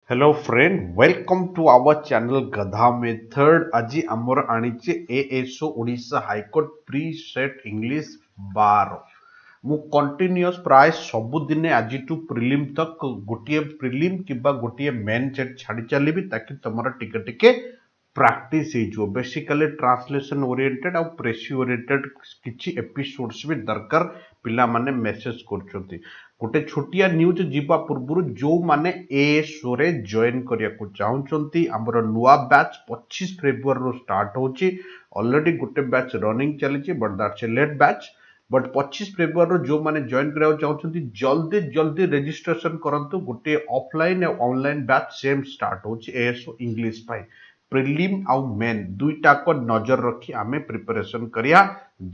Hello friend, welcome to our channel गधा method. आज आमर आनीचे ASO Odisha high court pre set English 12 मु कंटिन्यूअस प्राय सबुदिने आज टू प्रिलिम तक गोटे प्रिलिम किबा गोटे मेन सेट छाड़ी चलिए ताकि तुम टिके टिके प्राक्टिस हो बेसिकली ट्रांसलेशन ओरिएंटेड और प्रेसी ओरिएंटेड किछि एपिसोड्स भी दरकार पिला माने मेसेज करछोती। गोटे छोटिया न्यूज जीवा पूर्व जो माने एएसओ रे जॉइन करिया को चाहउचंती हमर नुआ बैच 25 फेब्रुआरी रो स्टार्ट होची। ऑलरेडी गोटे बैच रनिंग चली but that's a late batch but 25 February जो माने जॉइन करिया चाहउचंती जल्दी जल्दी रजिस्ट्रेशन करंतु। गोटे ऑफलाइन और ऑनलाइन बैच सेम स्टार्ट होची एएसओ इंग्लिश पाई प्रिलिम आउ मेन दुईटा को नजर रखी आमे प्रिपरेशन करिया।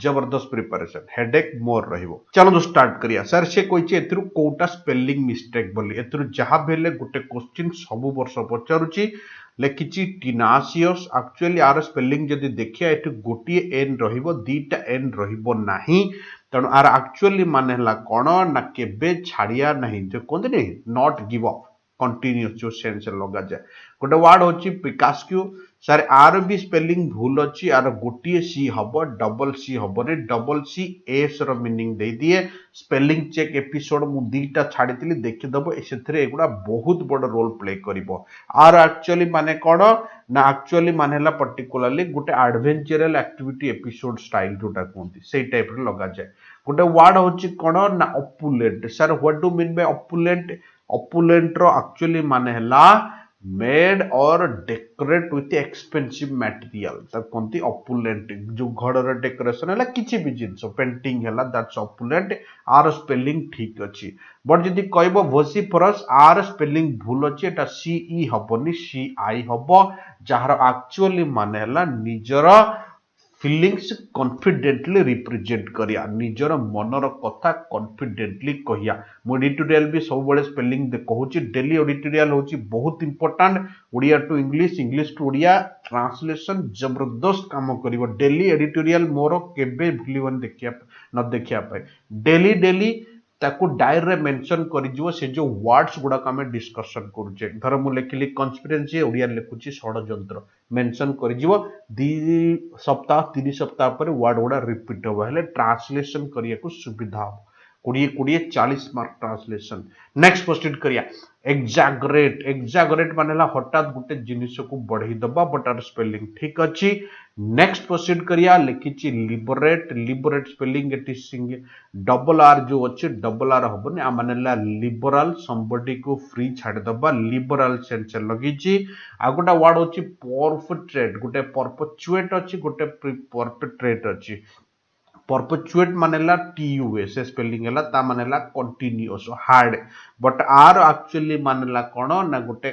जबरदस्त प्रिपरेशन हेडेक मोर रहिबो। चलो स्टार्ट करिया। सर से कहिचे एथरु कोटा स्पेलिंग मिस्टेक बोली एथरु जहां भेले गोटे क्वेश्चन सब वर्ष पचारुची लेखिची टिनासियस। एक्चुअली आर स्पेलिंग जदि देखिया एथु गोटिए एन रहिबो दीटा एन रहिबो नाही। तेणु आर एक्चुअली माने हला कोन ना केबे छाड़िया नहीं जो कहते नहीं नॉट गिव अप कंटिन्यूअस जो सेंस लगा जाए। गोटे वर्ड होची पिकास्क्यू। सर आर भी स्पेलिंग भूल अच्छी आर गोटे सी हम डबल सी हेनी डबल सी एस रो मीनिंग दे दिए। स्पेलिंग चेक एपिसोड मु दीटा छाड़ी देखिदब से एगुड़ा बहुत बड़ रोल प्ले करिवो। आर एक्चुअली माने कौन ना एक्चुअली माने पर्टिकुलरली गोटे एडवेंचरल एक्टिविटी एपिसोड स्टाइल जोटा कहते से टाइप लगा जाए। गोटे वर्ड होची कौन ना opulent. Sir what do mean by opulent? Opulent रो एक्चुअली माने हला मेड और डेकोरेट विथ एक्सपेंसिव मटेरियल तक कोंती अपुलेंट। जो घर डेकोरेशन है किसी भी जिनस पेंटिंग है दैट्स अपुलेंट। आर स्पेलिंग ठीक अच्छी बट जदि कहब वोसिफरस आर स्पेलिंग भूल अच्छी एटा सीई हबनी सी आई हम जार एक्चुअली माने हला निजर फिलिंग्स कॉन्फिडेंटली रिप्रेजेंट करिया निजर मनर कथा कॉन्फिडेंटली कहिया। मु एडिटोरियल भी सब बड़े स्पेलिंग कहूची। डेली एडिटोरियल होची बहुत important. Odia to English English to Odia translation जबरदस्त काम करिवो। डेली एडिटोरियल मोर केबे भूलिबन देखिया न देखिया पाए। डेली डेली ताकू डायरी रे मेंशन करिजो से जो वर्ड्स गुडा का हमें डिस्कशन करूचे। धर मु लिखिली कन्स्पिरेसी ओडिया लिखुची षडयंत्र मेंशन करिजो। 2 सप्ताह 3 सप्ताह पर वर्ड गुडा रिपीट हो हेले ट्रांसलेशन करिया को सुविधा हो। 20-40 मार्क ट्रांसलेशन। नेक्स्ट प्रोसीड करिया। एक्जागरेट। एक्जागरेट माने हठात गोटे जिनिस को बढ़ई दबा बट आर स्पेलिंग ठीक अच्छी। नेक्स्ट प्रोसीड करिया। लिखिची लिबरेट। लिबरेट स्पेलिंग एटी सिंग डबल आर जो अच्छे डबल आर हबनी आ माने लिबरल समबडी को फ्री छाड़ दबा लिबरल सेंस लगिची। आ गोटा वर्ड होची परपेट्रेट। गोटे परपेचुएट अच्छी गोटे परपेट्रेट अच्छी। परपेचुएट मानेला टीयू से स्पेलिंग है ता मानेला कंटिन्यूअस हार्ड बट आर एक्चुअली मानेला कौन ना गोटे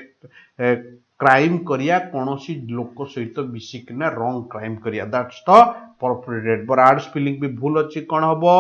क्राइम करिया कौनसी लोक सहित मिसिकिना रंग क्राइम करिया दैट्स द परपेट्रेट। बट आर स्पेलिंग भी भूल अच्छी कौन हबो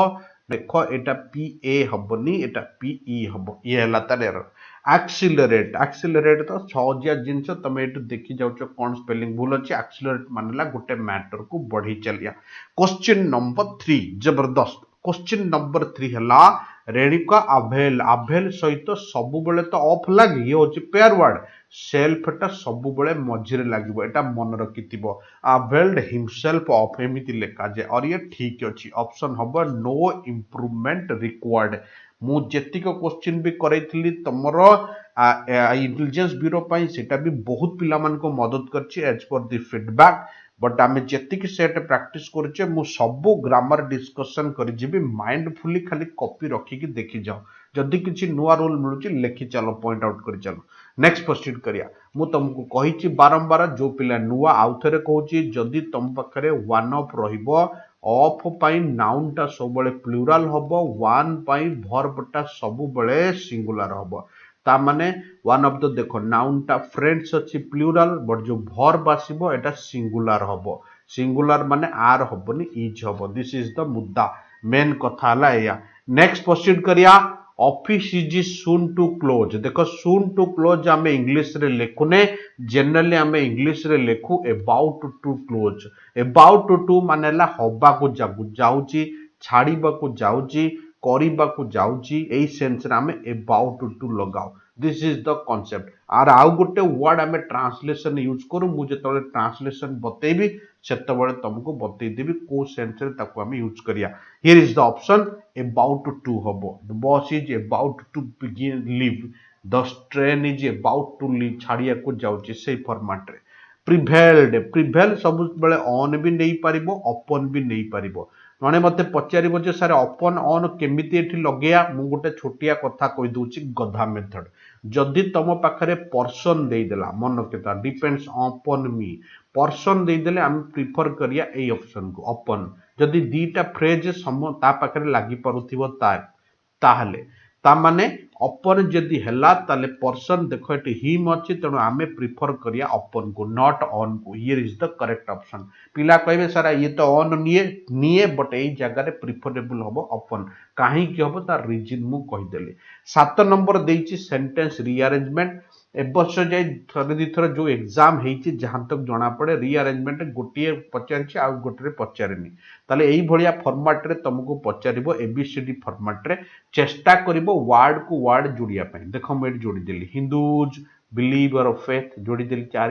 देख एटा P A हबनी Etah P E हबो ये हला तार एरर। एक्सिलरेट। एक्सिलरेट तो सहजिया जिनस तुम ये देखी जाउछ कौन स्पेलिंग भूल अच्छी। एक्सिलरेट मानेला गोटे मैटर को बढ़ी चलिया। क्वेश्चन नंबर 3 जबरदस्त। क्वेश्चन नंबर 3 हला रेणुका अभेल। अभेल सहित सबु बेले तो ऑफ लाग ये होची पेयर वर्ड सेल्फ टा सबु बेले मझिरे लागिवो एटा मन रखिथिबो। अभेल्ड हिमसेल्फ ऑफ एमिति लेखा जे और ये ठीक अछि। ऑप्शन हबो नो इम्प्रूवमेंट रिक्वायर्ड। मु जेतिक क्वेश्चन भी करैथिली तमरो इंटेलिजेंस ब्यूरो पाई सेटा भी बहुत पिला मान को मदद करछि as per the feedback. But आमे जेतिक सेट प्रैक्टिस करछे मु सबो ग्रामर डिस्कशन करि जेबी माइंडफुली खाली कॉपी रखी कि देखि जाओ जदि किछि नुवा रूल मिलुछि लिखि चलो पॉइंट आउट करि चलो। नेक्स्ट प्रोसीड करिया। मु तुमको कहिछि बारंबार जो पिला नुवा आउथरे कहूछि जदि तुम पाखरे वन ऑफ रहिबो ऑफ पाई नाउन टा सब बळे प्लुराल हबो वन पाई वर्ब टा सब बळे सिंगुलर हबो। ता माने वन ऑफ द देखो नाउन टा फ्रेंड्स अछि प्लुराल बट जो वर्ब आसीबो एटा सिंगुलर हबो। सिंगुलर माने आर हबनी इज हबो। दिस इज द मुद्दा मेन कथा हला या। नेक्स्ट प्रोसीड करिया। Office is soon to close. देखो सून टू क्लोज आमे इंग्लिश रे लेखुने जनरली आमे इंग्लिश रे लेखु about to close. About to मानेला हबा को जाउची छाड़ीबा को जाउची करिबा को जाउची एई सेंस रे आमे अबाउट टू लगाओ। दिस इज द कॉन्सेप्ट आर आउ गोटे वर्ड आम ट्रांसलेशन यूज करूँ मुझे ट्रांसलेशन बतेबी सेतबेले तुमको बतईदेवी को सेंस रे ताको आम यूज करिया here is the option about to हबो the bus is about to begin leave the train is about to leave छाड़िया को जाउची से फॉर्मेट रे प्रिभेल्ड प्रिभेल सब बेले ऑन भी नहीं पारिबो अपन भी नहीं पारिबो जने मते पचारिबो जे सारे अपन ऑन केमिति एठी लगेया मु गोटे छोटिया कथा कहि दूची गधा मेथड जदि तुम पाखरे पर्सन देदेला मन केता डिपेंड्स अपन मी पर्सन देदेले आम प्रिफर करिया ए ऑप्शन को अपन जदि दीटा फ्रेज सम ता पाखरे लागि परुथिबो ताहले ता माने अपन जदि हेला ताले पर्सन देखो एटी हिम अछि तेणु आमे प्रिफर करिया अपन को नॉट ऑन को here is the correct option पिला कहबे सारा ये तो ऑन निये निये बट एई जगह रे प्रिफरेबल हबो अपन काहे कि हबो तार रीजन मु कहि देली 7 नंबर देइछि सेंटेंस रीअरेंजमेंट एबर्ष जाय थरे दी थर जो एग्जाम हेइछि जहां तक जणा पड़े रीअरेंजमेंट गोटिए पचारिछि आ गोटरे पचारेनी ताले एई भलिया फॉर्मेट रे तुमको पचारिबो एबीसीडी फॉर्मेट रे चेष्टा करिबो वर्ड को वर्ड जोड़िया पय देखो मैं जोड़ी देली हिंदूज बिलीव और फेथ जोड़ी देली चार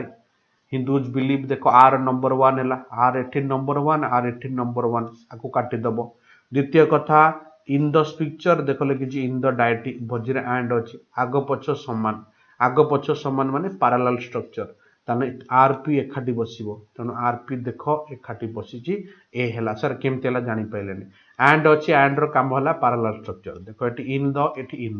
हिंदूज बिलीव देखो आर नंबर 1 हैला आर 18 नंबर 1 आर 18 नंबर 1 आको काटी दबो द्वितीय कथा इन द पिक्चर देखो लिखिछि इन द डायटी भजिरे एंड अछि आग पछ समान माने पैरेलल स्ट्रक्चर ताने आरपी एखाटी बसिबो तेणु आरपी देखो एखाटी बसिछि ए हैला सर केमते हैला जानि पाइलेनी एंड अछि एंड रो काम होला पैरेलल स्ट्रक्चर देखो एटी इन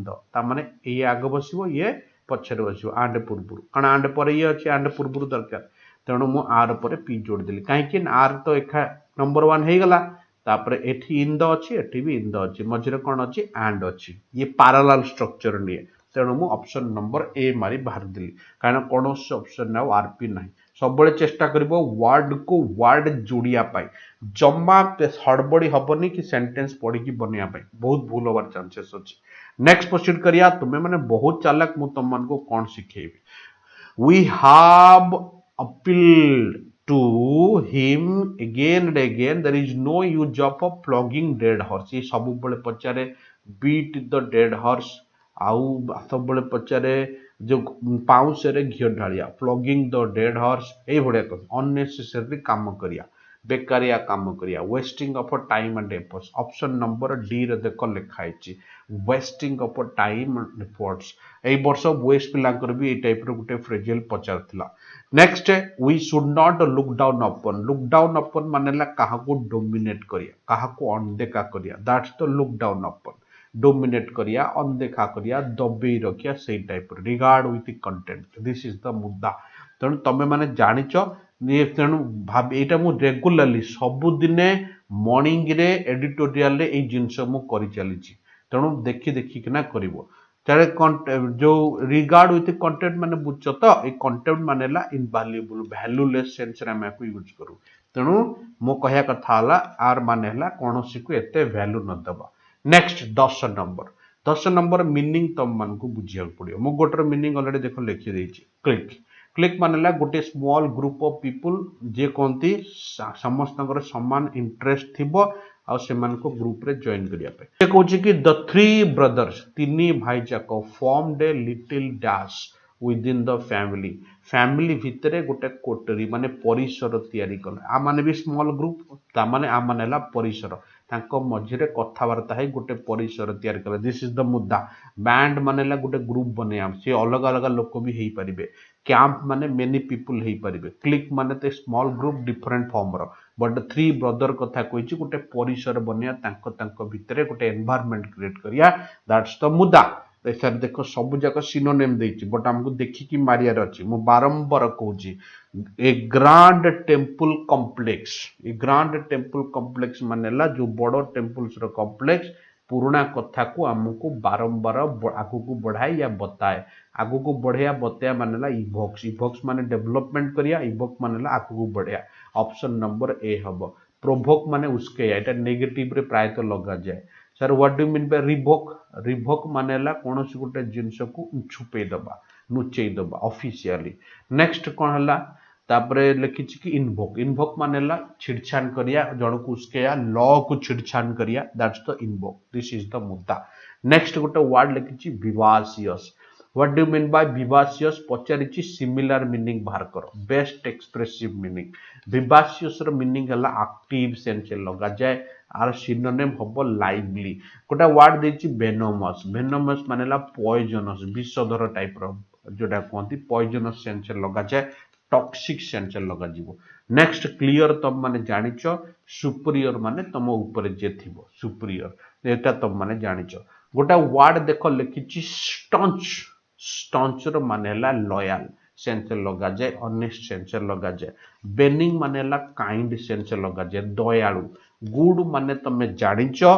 द ता माने ए आग बसिबो ये पछरे बसिबो एंड पूर्वरु कण एंड पर ये अछि एंड पूर्वरु दरकार तेणु मु आर पर पी जोड़ देली काहे कि आर तो एखा नंबर 1 हे गला तापरे एठी इन द अछि एठी भी इन द अछि मझरे कोन अछि एंड अछि ये पैरेलल स्ट्रक्चर निये तेणु मु ऑप्शन नंबर ए मारी बाहर देली कारण कौन ऑप्शन ना आरपी ना सब चेष्टा करिबो वर्ड को वर्ड जोड़िया पाई जम्मा हड़बड़ी हबनी कि सेंटेंस पढ़ी की बनिया पाई बहुत भूल होबार चांसेस अछि नेक्स्ट प्रोसीड करिया तुमे माने बहुत चालाक मु तुम मन को कौन सिखेबी we have appealed to him again and again there is no use of flogging dead horse ये सब बड़े पचारे beat the dead horse आउ सब बड़े पचारे जो पाउस रे घियो ढालिया फ्लॉगिंग द डेड हॉर्स ए भड़िया कथ अननेसेसरी काम करिया बेकारिया काम करिया wasting of time and efforts option number D रे देख लिखा है wasting of time and efforts ए वर्ष वेस्ट पिलांकर भी ए टाइप रो गुटे फ्रेजल पचारथिला next we should not look down upon मानेला काहा को डोमिनेट करिया काहा को अनदेखा करिया that's the look down upon dominate करिया अनदेखा करिया दबेई रखिया से type regard with content this is the मुद्दा तेणु तुम मैंने जानिच तेणु भाव यहाँ मुझे रेगुलाली सबुदिने मॉर्निंग रे एडिटोरियल रे ए जिनस मु करि चली तेणु देखि देखि किना करिवो तारे जो रिगार्ड विथ कंटेंट माने बुझ तो ए कंटेंट मानेला इनवैल्यूएबल वैल्यूलेस सेंस रे हम यूज करू तेणु मो कहया कथा हला आर मानेला कोनोसी को एते वैल्यू न दबा नेक्स्ट 10 नंबर मीनिंग तुम मान को बुझिया पड़ो मु गोटर मीनिंग ऑलरेडी देखो लिखि देछि क्लिक क्लिक मानेला गोटे स्मॉल ग्रुप ऑफ पीपल जे कोंती समस्त समान इंटरेस्ट थिबो आ सेमान को ग्रुप रे जॉइन करिया पे से कहूची कि द थ्री ब्रदर्स तीनी भाई जाको formed a little dash with in the family भितरे गोटे कोटरी माने परिसर तयारी कले आ माने भी स्मॉल ग्रुप ता माने आ माने ला परिसर तांको मझिरे कथावार्ता है गोटे परिसर तयारी कले दिस इज द मुद्दा बैंड मानेला गोटे ग्रुप बने से अलग अलग लोक भी हेई परिबे कैंप माने मेनी पीपल हेई परिबे क्लिक माने ते स्मॉल ग्रुप डिफरेंट फॉर्म रो बट थ्री ब्रदर कथा कहिछि गोटे परिसर बनिया तांको भितरे गोटे एनवायरनमेंट क्रिएट करिया दैट्स द मुद्दा सर देखो सब जाक सिनोनिम देछि बट हमको देखिकी मारियार अछि मु बारंबार कहूछि ए ग्रांड टेम्पल कॉम्प्लेक्स मानेला जो बड़ टेम्पल्स रो कॉम्प्लेक्स पुराना कथा को हमको बारंबार आगु को बढ़ाए या बताए आगु को बढ़िया बताया मानेला इवोक्स माने डेवलपमेंट करिया इवोक मानेला आगु को बढ़िया ऑप्शन नंबर ए हबो प्रोवोक माने उसके एटा नेगेटिव रे प्राय तो लगा जाए sir what do mean bye revoke मानेला कोनोसी गोटे जिंस को छुपे दबा नुचेई दबा ऑफिशियली नेक्स्ट कोन हला तापरे लिखिछि कि इनवोक मानेला छिड़छान करिया जण को उसके लॉ को छिड़छान करिया that's the invoke this is the मुद्दा नेक्स्ट गोटे वर्ड लिखिछि vivacious what do mean by vivacious पचारिछि सिमिलर मीनिंग बाहर कर बेस्ट एक्सप्रेसिव मीनिंग विवासियस रो मीनिंग हला एक्टिव सेंस लगा जाए आर सिनोनिम हबो लाइवली गोटा वर्ड देछि वेनोमस वेनोमस मानेला पॉइजनस विषधर टाइप रो जोटा कहंती पॉइजनस सेंस लगा जाए टॉक्सिक सेंस लगा जीवो नेक्स्ट क्लियर तुम माने जानिचो सुपीरियर माने तुम ऊपर जे थिबो सुपीरियर एटा तुम माने जानिचो गोटा वर्ड देखो लिखिछि स्टंच स्टंच रो माने हला लॉयल सेंस लगा जाए ऑनेस्ट सेंस लगा जाए बेनिंग माने हला काइंड सेंस लगा जाए दयालु गुड माने तमे जानिचो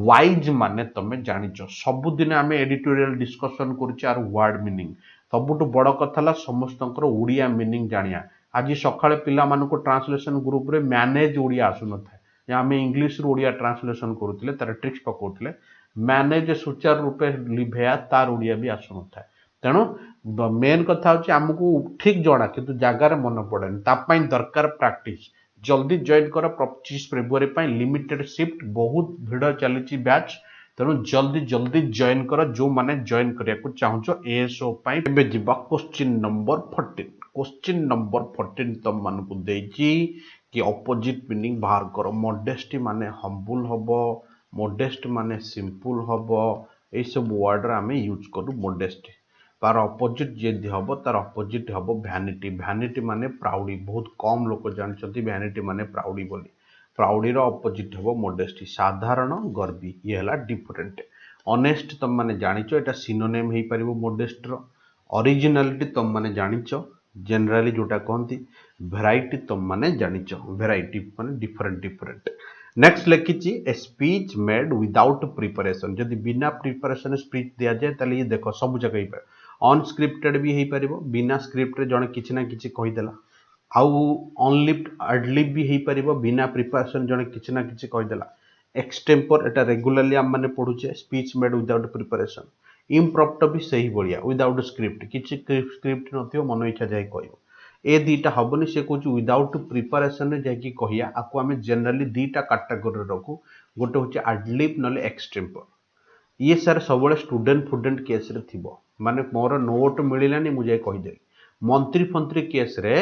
वाइज माने तमे जानिचो सब दिन आमे एडिटोरियल डिस्कशन करूचे आर वर्ड मीनिंग सबुठ बड़ कथा समस्त ओडिया मीनिंग जानिया आज सकाळे पिला मानको ट्रांसलेशन ग्रुप रे मैनेज ओडिया आसु न थाए आमे इंग्लिश रो ओडिया ट्रांसलेशन करूतिले तार ट्रिक्स पकाउतिले मैनेज सुचार रूपे लिभेया तार ओडिया भी आसु न थाए तेणु मेन कथा होची हमकु ठीक जणा किंतु जगार मन पड़ेन ता पई दरकार प्रैक्टिस जल्दी जॉइन कर 25 फेब्रुआरी पई लिमिटेड शिफ्ट बहुत भिड़ चली बैच तेणु जल्दी जल्दी जॉइन कर जो माने जॉइन करिया को चाहूचो एएसओ पई एबे जिबा क्वेश्चन नंबर 14 क्वेश्चन नंबर 14 तम मन को देची कि ऑपोजिट मीनिंग बाहर करो मॉडेस्टी माने हम्बल हबो मॉडेस्ट माने सिंपल हबो ए सब वर्ड रा हमें यूज करू मॉडेस्टी तार ऑपोजिट जेदी हबो तार ऑपोजिट हबो वैनिटी वैनिटी माने प्राउडी बहुत कम लोग जानछथि वैनिटी माने प्राउडी बोली प्राउडी रो ऑपोजिट हबो मॉडेस्टी साधारण गर्वी ये हला डिफरेंट ऑनेस्ट तुम माने जानिचो एटा सिनोनिम हेई परिबो मॉडेस्ट रो ओरिजिनलिटी तुम माने जानिचो जनरली जोटा कहंती वैरायटी तुम माने जानिचो वैरायटी माने डिफरेंट डिफरेंट नेक्स्ट लिखिची a speech made without preparation जदि बिना प्रिपरेशन स्पीच दिया जाए ताले ये देखो सब जगह ही पर अनस्क्रिप्टेड भी हेई परिबो बिना स्क्रिप्ट रे जने किछि ना किछि कहि देला आउ अनलिप्ड अडलिप भी हेई परिबो बिना प्रिपरेशन जने किछि ना किछि कहि देला एक्सटेम्पर एटा रेगुलरली हम माने पढुचे स्पीच मेड विदाउट प्रिपरेशन इम्प्रॉम्प्ट भी सही बढ़िया विदाउट स्क्रिप्ट किछि स्क्रिप्ट नथियो मन इच्छा जाय कहयो ए दीटा हबनी से कहूँ विदाउट प्रिपरेशन रे जाकि कहिया आको आमे जनरली दीटा कैटेगरी रखू गोटे होचे अडलिप नले एक्सटेम्पर ये सर सब स्टूडेंट केस रे थिबो माने मोर नोट मिलिलानी मुझे कहीदेली मंत्री फंत्री केस रे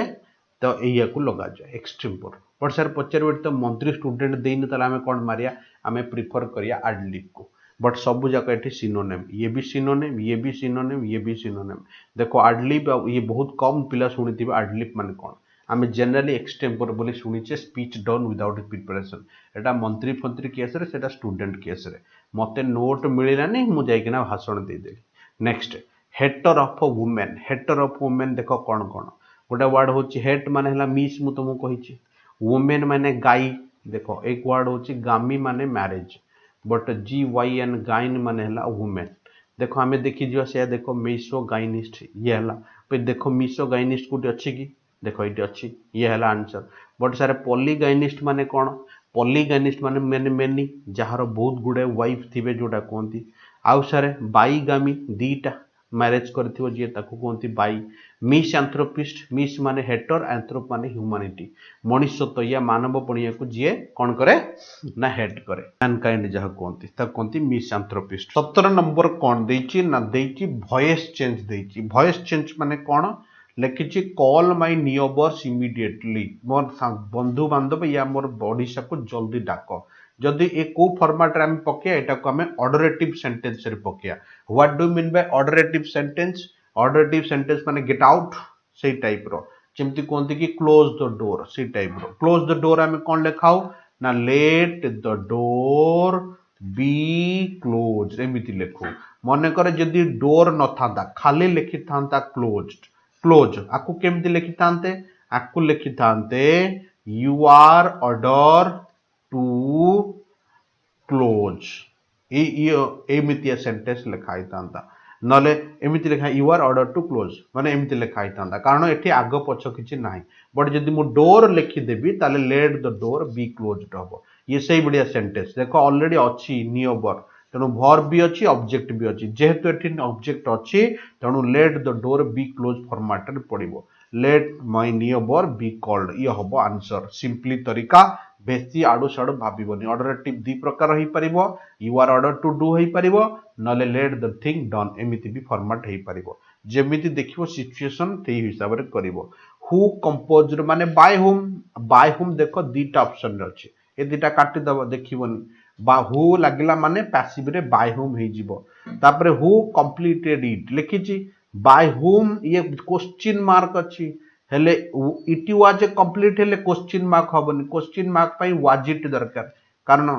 तो या को लगा जाए एक्सटेम्पर बट सर पचार तो मंत्री स्टूडेंट देन ताले आमे कोन मारिया आमे प्रिफर करिया अडलिप को बट सब जगह एठी सिनोनिम ये भी सिनोनिम ये भी सिनोनिम ये भी सिनोनिम देखो अडलिप ये बहुत कम पिला सुनिथिबे अडलिप माने कोन आमे जनरली एक्सटेम्पर बोली सुनिचे स्पीच डन विदाउट प्रिपरेशन एटा मंत्री फंत्री केस रे सेटा स्टूडेंट केस रे मते नोट मिलिलानी मु जाइकिना भाषण दे देली next hater of a women देखो कौन कौन गोटे वर्ड होची हेट माने हला मिस मु तुमको कहिची वुमेन माने गाई देखो एक वर्ड होची गामी माने मैरिज बट GYN गाइन माने हला वुमेन देखो हमें देखि जियो से देखो मिसो गाइनिस्ट ये हला पे देखो मिसो गाइनिस्ट कोटी अछि की देखो इटी अछि ये हला आंसर बट सारे पॉलीगाइनिस्ट माने कोन पॉलीगाइनिस्ट माने मेनी जहार बहुत गुडे वाइफ थिबे जोटा कोंती आउ सारे बाईगामी दीटा मैरिज करथिबो जे ताकू कोंती बाई मिस एंथ्रोपिस्ट मिस माने हेटर एंथ्रोप माने ह्यूमैनिटी मनुष्यत्व या मानव पणिया को जे कोन करे ना हेट करे मैनकाइंड जहा कोंती ता कोंती मिस एंथ्रोपिस्ट 17 नंबर कोन देची ना देची वॉइस चेंज देची वॉइस चेंज माने कोन लिखिची कॉल माय नियबर्स इमीडिएटली मोर बंधु बांधव या मोर ओडिशा को जल्दी डाको जदि ए को फॉर्मेट रे हम पकिया एटा को हमें ऑर्डरेटिव सेंटेंस रे पकिया what do mean by orderative sentence माने गेट आउट से टाइप रो जेमति कोंती कि क्लोज द डोर से टाइप रो क्लोज द डोर हमें कोन लिखाओ ना let the door be closed एमिति लिखो मने करे जदि डोर न थांता खाली लिखि थांता क्लोज आकु केमति लिखि थांते आकु लिखि थांते you are order to close एमितिया सेंटेंस लिखाई थांता नले एमिति लिखा you are order to close माने एमिति लिखाई थांता कारण एठी आग पछ किछि नाही बट जदि मु डोर लिखि देबी ताले late the door be closed हबो ये सही बढ़िया सेंटेंस देखो ऑलरेडी अछि नियबर तेणु वर्ब भी अच्छी ऑब्जेक्ट भी अच्छी जेहेतु एठी ऑब्जेक्ट अच्छी तेणु late the door be close format रे पड़िबो लेट माय नियबर बी कॉल्ड ये हबो आंसर सिंपली तरीका बेसी आडू साडू भाबिबोनी ऑर्डरेटिव दी प्रकार होई परिबो you are order to do होई परिबो नले लेट द थिंग डन एमिति भी फॉर्मेट होई परिबो जेमिति देखिबो सिचुएशन तेही हिसाब रे करिवो हु कंपोज्ड माने बाय हुम देखो दीटा ऑप्शन अछि ए दीटा काटी दबो देखिबोनी बा हु लागिला माने पैसिव रे बाय हुम हे जिवो तापरे हु कंप्लीटेड इट लिखिची बाय हुम ये क्वेश्चन मार्क अछि हेले इट वाज कंप्लीट हेले क्वेश्चन मार्क हबनी क्वेश्चन मार्क पई वाज इट दरकार कारण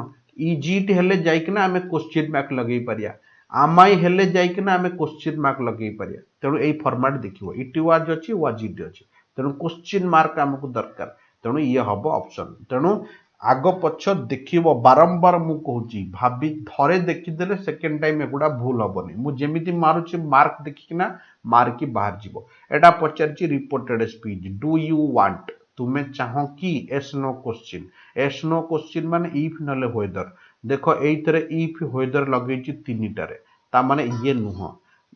इज इट हेले जाई कि ना हमें क्वेश्चन मार्क लगेई परिया आमाई हेले जाई कि ना हमें क्वेश्चन मार्क लगेई परिया तेणु एई फॉर्मेट देखिबो इट वाज अछि वाज इट अछि तेणु क्वेश्चन मार्क हमको दरकार तेणु ये हबो ऑप्शन तेणु आग पछ देखिबो बारंबार मु कहूची भाबी थरे देखिदेले सेकंड टाइम एगुडा भूल हबनी मु जेमिति मारुची मार्क देखिकिना मार्क की बाहर जीवो एटा पचारची reported speech do you want तुमे चाहो कि एस नो क्वेश्चन माने इफ नले वेदर देखो एइतरे इफ वेदर लगेची तीनिटारे ता माने ये नुह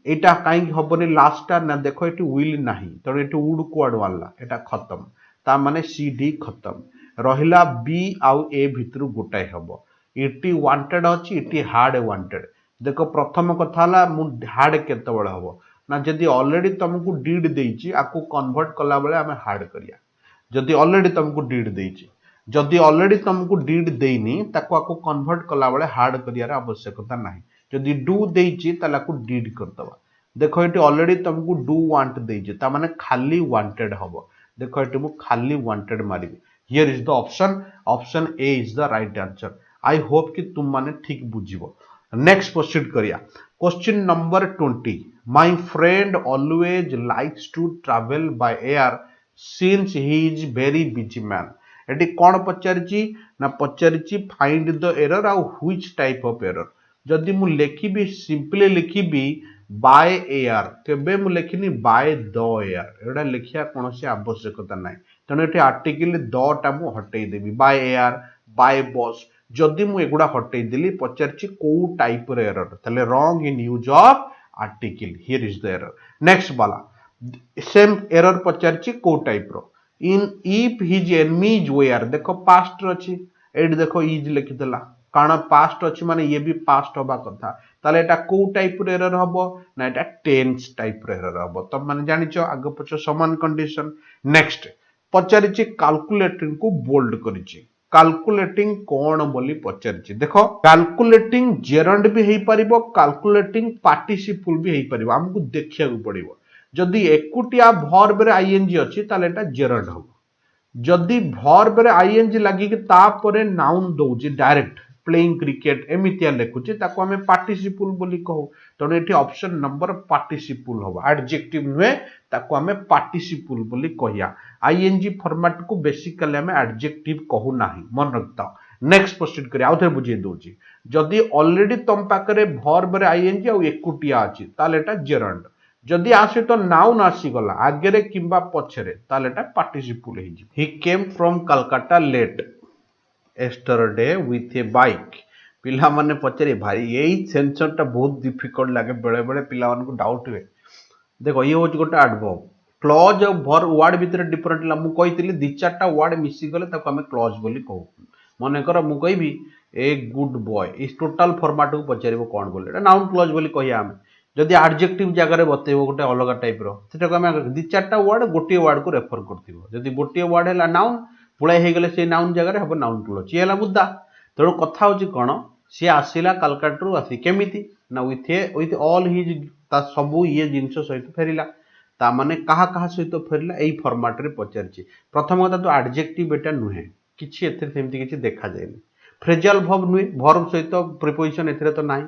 एटा काई हबनी लास्टटा ना देखो एटी विल नाही तेणु एटी वुड कोड वाला एटा खत्म ता माने सी डी खत्म रहिला बी आउ ए भितरु गोटाई हबो इटी वांटेड अछि इटी हार्ड वांटेड देखो प्रथम कथा हला मु हार्ड केते बळे हबो ना जदी ऑलरेडी तुमको डीड देइची आकु कन्वर्ट कला बेले हमें हार्ड करिया जदी ऑलरेडी तुमको डीड देइची जदी ऑलरेडी तुमको डीड देइनी ताको आकु कन्वर्ट कला बेले हार्ड करियार आवश्यकता नाही जदी डू देइची ताला को डीड करतबा देखो एटी ऑलरेडी तुमको डू वांट देइची ता माने खाली वांटेड हबो देखो एटी मु खाली वांटेड मारिबी here is the option A is the right answer I hope कि तुम माने ठीक बुझिबो नेक्स्ट प्रोसीड करिया question number 20 my friend always likes to travel by air since he is very busy man एटी कोन पचारिची ना पचारिची फाइंड द एरर आउ व्हिच टाइप ऑफ एरर जदि मु लिखिबी सिंपली लिखिबी बाय एयर केबे मु लिखिनी बाय द एयर एडा लिखिया कोनोसी आवश्यकता नाही तेणु एटी आर्टिकल द टा मु हटै देबी बाय एयर बाय बस जदि मु एगुडा हटै देली पचारची को टाइप रे एरर तले wrong in use of article here is the error next वाला सेम एरर पचारची को टाइप रो in if his enemies were देखो पास्ट अछि एड देखो इज लिखि देला कारण पास्ट अछि माने ये भी पास्ट होबा कथा ताले एटा को टाइप रे एरर हबो ना एटा टेंस टाइप रे एरर हबो त माने जानिचो आगे पछ समान कंडीशन नेक्स्ट पचारिची कैलकुलेटिंग को बोल्ड करिची कैलकुलेटिंग कोन बोली पचारिची देखो कैलकुलेटिंग जेरंड भी हेई परिबो कैलकुलेटिंग पार्टिसिपल भी हेई परिबो हमकु देखिया को पड़िबो जदि एकुटिया वर्ब रे आईएनजी अछि ताले एटा जेरंड हो जदि वर्ब रे आईएनजी लागि कि तापरे नाउन दउजी डायरेक्ट प्लेइंग क्रिकेट एमितिया लेखुची ताको हमें पार्टिसिपल बोली कहू तने एठी ऑप्शन नंबर पार्टिसिपल होबा एडजेक्टिव नुहे ताको हमें पार्टिसिपल बोली कहिया आईएनजी फॉर्मेट को बेसिकली हमें एडजेक्टिव कहू नाही मन रखता नेक्स्ट प्रोसीड करिया आउथे बुझे दोची जदि ऑलरेडी तम पाकरे वर्ब रे आईएनजी आ एकुटिया अछि ताले एटा जेरंड जदि आसे तो नाउन आसी गला आगे किंबा पछरे ताले एटा पार्टिसिपल हे जी he came from Calcutta late yesterday with a bike पिला माने पचरे भाई यही सेंसर टा बहुत डिफिकल्ट लागे बेले बेले पिला मान को डाउट हुए देखो ये होज गोटे एडवर्ब क्लॉज और वर्ब वर्ड भीतर डिफरेंट ला मु कहितली दि चारटा वर्ड मिसी गले ताको हमें क्लॉज बोली कहू मने कर मु कहबी ए गुड बॉय इस टोटल फॉर्मेट को पचरिबो कोन बोले एटा नाउन क्लॉज बोली कहिया हम जदि एडजेक्टिव जगह रे बतेबो गोटे अलग टाइप रो सेटा को हमें दि चारटा वर्ड गोटे वर्ड को रेफर करथिबो जदि गोटे वर्ड हैला नाउन पुळाई हे गले से नाउन जगह रे हबो नाउन क्लॉज ये हला मुद्दा तेणु कथा होची कोन सी आसिला कलकत्ता रु आसी केमिति ना विथ ऑल हिज ता सबु ये जिंस सहित फेरिला ता माने कहा कहा सहित फेरिला एई फॉर्मेट रे पचारची प्रथम कथा तो एडजेक्टिव बेटा नुहे किछि एथे सेमति किछि देखा जायनी फ्रेजल वर्ब नुहे वर्ब सहित प्रीपोजिशन एथरे तो नाही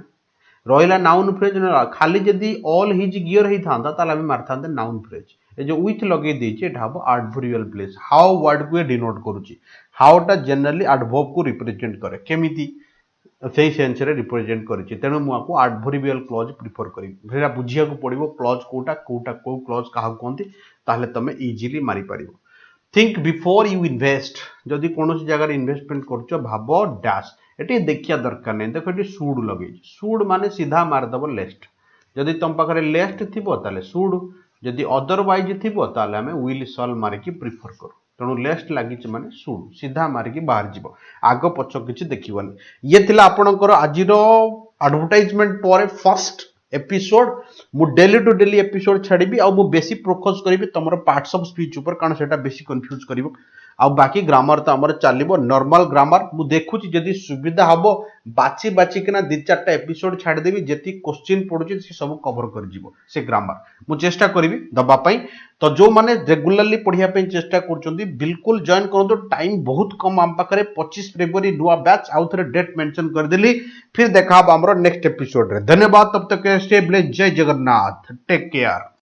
रहिला नाउन फ्रेज खाली जदी ऑल हिज गियर ही थांदा ताला हम मारथांदे नाउन फ्रेज ए जो विथ लगे देछि एटा हबो एडवर्बियल प्लेस हाउ वर्ड को डिनोट करूची हाउ टा जनरली एडवर्ब को रिप्रेजेंट करे केमिति सेही सेंस रे रिप्रेजेंट करिछि तेनु मु आको एडवर्बियल क्लॉज प्रिफर करी फेरा बुझिया को पड़िबो क्लॉज कोटा को क्लॉज काहा कोंती ताले तमे इजीली मारी परिबो थिंक बिफोर यू इन्वेस्ट जदि कोनोसी जगह रे इन्वेस्टमेंट करछो भाबो डैश एटी देखिया दरकार नै देखो एटी शुड लगे शुड माने सीधा मार दबो लेस्ट जदि तम पाखरे लेस्ट थिबो ताले शुड जदि अदरवाइज थिबो ताले हमें विल शैल मारी की प्रिफर करू तेणु लेस्ट लगी माने शुड सीधा मारिकी बाहर जीव आग पछ किछि देखिबनी ये थिला आपनकर आजिरो एडवर्टाइजमेंट पर फर्स्ट एपिसोड मु डेली टू डेली एपिसोड छाड़बी आ मु बेसी फोकस करी तुम पार्ट्स ऑफ स्पीच ऊपर कारण सेटा बेसी कंफ्यूज करिवो आ बाकी ग्रामर तो आमर चलो नॉर्मल ग्रामर मु देखुची जदि सुविधा हम बाची बाची किना 2-4टा एपिसोड छाड़देवी जी क्वेश्चन पड़ुची से सब कवर कर से ग्रामर मु चेष्टा करी दबा तो जो माने रेगुलरली पढ़िया चेष्टा कर बिल्कुल जॉइन करूँ टाइम बहुत कम आम पाखे 25 फेब्रुआरी नुआ बैच आउ थे डेट मेंशन करदेली फिर देखा आमर नेक्स्ट एपिसोड रे धन्यवाद तब तक स्टे ब्लेस्ड जय जगन्नाथ टेक केयर।